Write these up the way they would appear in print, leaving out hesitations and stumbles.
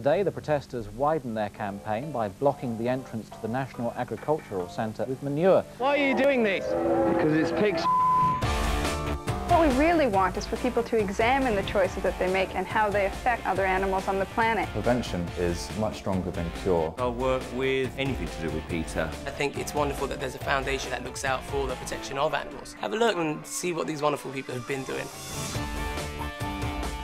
Today, the protesters widened their campaign by blocking the entrance to the National Agricultural Centre with manure. Why are you doing this? Because it's pigs. What we really want is for people to examine the choices that they make and how they affect other animals on the planet. Prevention is much stronger than cure. I'll work with anything to do with PETA. I think it's wonderful that there's a foundation that looks out for the protection of animals. Have a look and see what these wonderful people have been doing.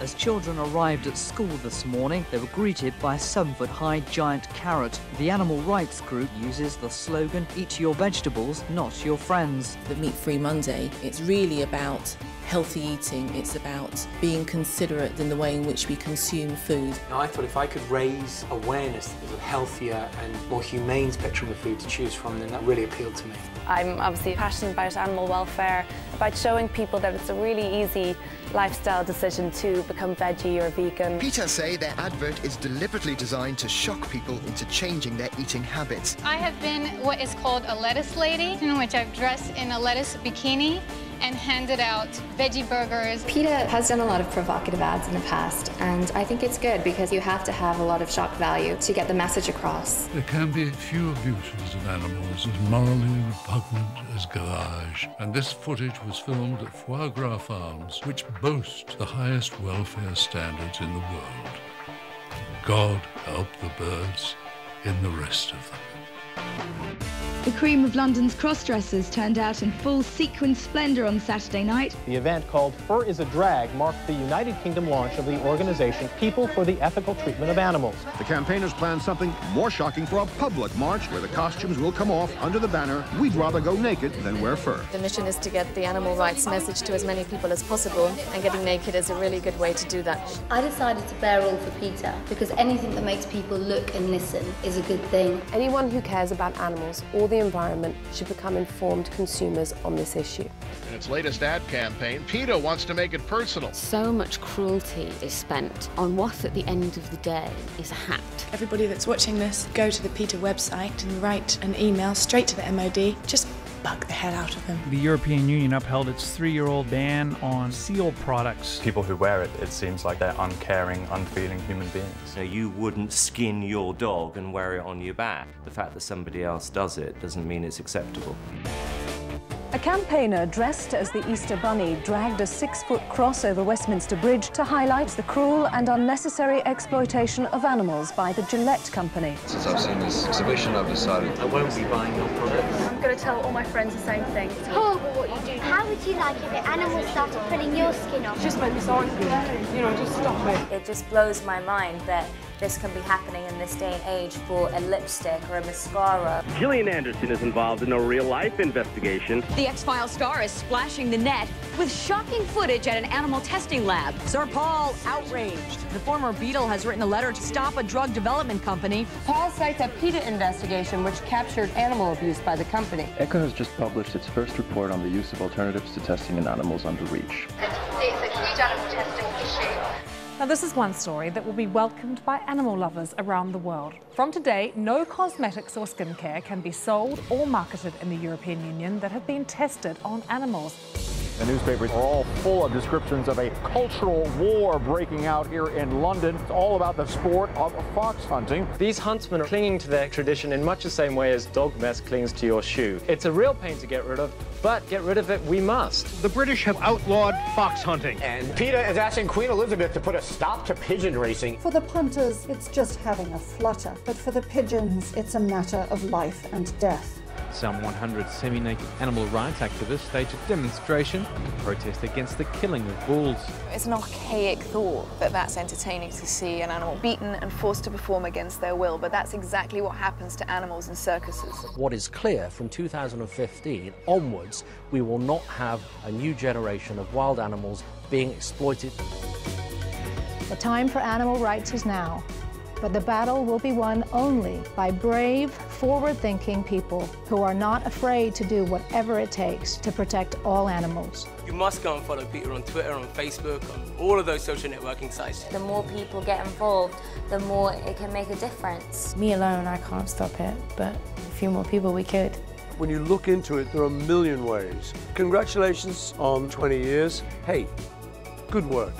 As children arrived at school this morning, they were greeted by a 7-foot-high giant carrot. The animal rights group uses the slogan, "Eat your vegetables, not your friends." The Meat Free Monday, it's really about healthy eating. It's about being considerate in the way in which we consume food. I thought if I could raise awareness that there's a healthier and more humane spectrum of food to choose from, then that really appealed to me. I'm obviously passionate about animal welfare, about showing people that it's a really easy lifestyle decision to become veggie or vegan. PETA say their advert is deliberately designed to shock people into changing their eating habits. I have been what is called a lettuce lady, in which I've dressed in a lettuce bikini and handed out veggie burgers. PETA has done a lot of provocative ads in the past, and I think it's good because you have to have a lot of shock value to get the message across. There can be few abuses of animals as morally repugnant as gavage, and this footage was filmed at Foie Gras Farms, which boast the highest welfare standards in the world. God help the birds in the rest of them. The cream of London's cross-dressers turned out in full sequin splendour on Saturday night. The event, called Fur is a Drag, marked the United Kingdom launch of the organisation People for the Ethical Treatment of Animals. The campaigners plan something more shocking for a public march where the costumes will come off under the banner, "We'd rather go naked than wear fur." The mission is to get the animal rights message to as many people as possible, and getting naked is a really good way to do that. I decided to bear all for PETA because anything that makes people look and listen is a good thing. Anyone who cares about animals or the environment should become informed consumers on this issue. In its latest ad campaign, PETA wants to make it personal. So much cruelty is spent on what at the end of the day is a hat. Everybody that's watching this, go to the PETA website and write an email straight to the MOD. Just bug the hell out of them. The European Union upheld its 3-year-old ban on seal products. People who wear it, it seems like they're uncaring, unfeeling human beings. You wouldn't skin your dog and wear it on your back. The fact that somebody else does it doesn't mean it's acceptable. A campaigner dressed as the Easter Bunny dragged a 6-foot cross over Westminster Bridge to highlight the cruel and unnecessary exploitation of animals by the Gillette Company. Since I've seen this exhibition, I've decided I won't be buying your products. I'm going to tell all my friends the same thing. It's horrible what you do. How would you like if the animals started pulling your skin off? Just make me sorry for you. You know, just stop it. It just blows my mind that this can be happening in this day and age for a lipstick or a mascara. Gillian Anderson is involved in a real-life investigation. The X-Files star is splashing the net with shocking footage at an animal testing lab. Sir Paul outraged. The former Beatle has written a letter to stop a drug development company. Paul cites a PETA investigation which captured animal abuse by the company. ECHO has just published its first report on the use of alternatives to testing in animals under REACH. It's a huge animal testing issue. Now, this is one story that will be welcomed by animal lovers around the world. From today, no cosmetics or skincare can be sold or marketed in the European Union that have been tested on animals. The newspapers are all full of descriptions of a cultural war breaking out here in London. It's all about the sport of fox hunting. These huntsmen are clinging to their tradition in much the same way as dog mess clings to your shoe. It's a real pain to get rid of, but get rid of it we must. The British have outlawed fox hunting. And PETA is asking Queen Elizabeth to put a stop to pigeon racing. For the punters, it's just having a flutter, but for the pigeons, it's a matter of life and death. Some 100 semi-naked animal rights activists staged a demonstration to protest against the killing of bulls. It's an archaic thought that that's entertaining to see an animal beaten and forced to perform against their will, but that's exactly what happens to animals in circuses. What is clear from 2015 onwards, we will not have a new generation of wild animals being exploited. The time for animal rights is now, but the battle will be won only by brave, forward-thinking people who are not afraid to do whatever it takes to protect all animals. You must go and follow PETA on Twitter, on Facebook, on all of those social networking sites. The more people get involved, the more it can make a difference. Me alone, I can't stop it, but a few more people we could. When you look into it, there are a million ways. Congratulations on 20 years. Hey, good work.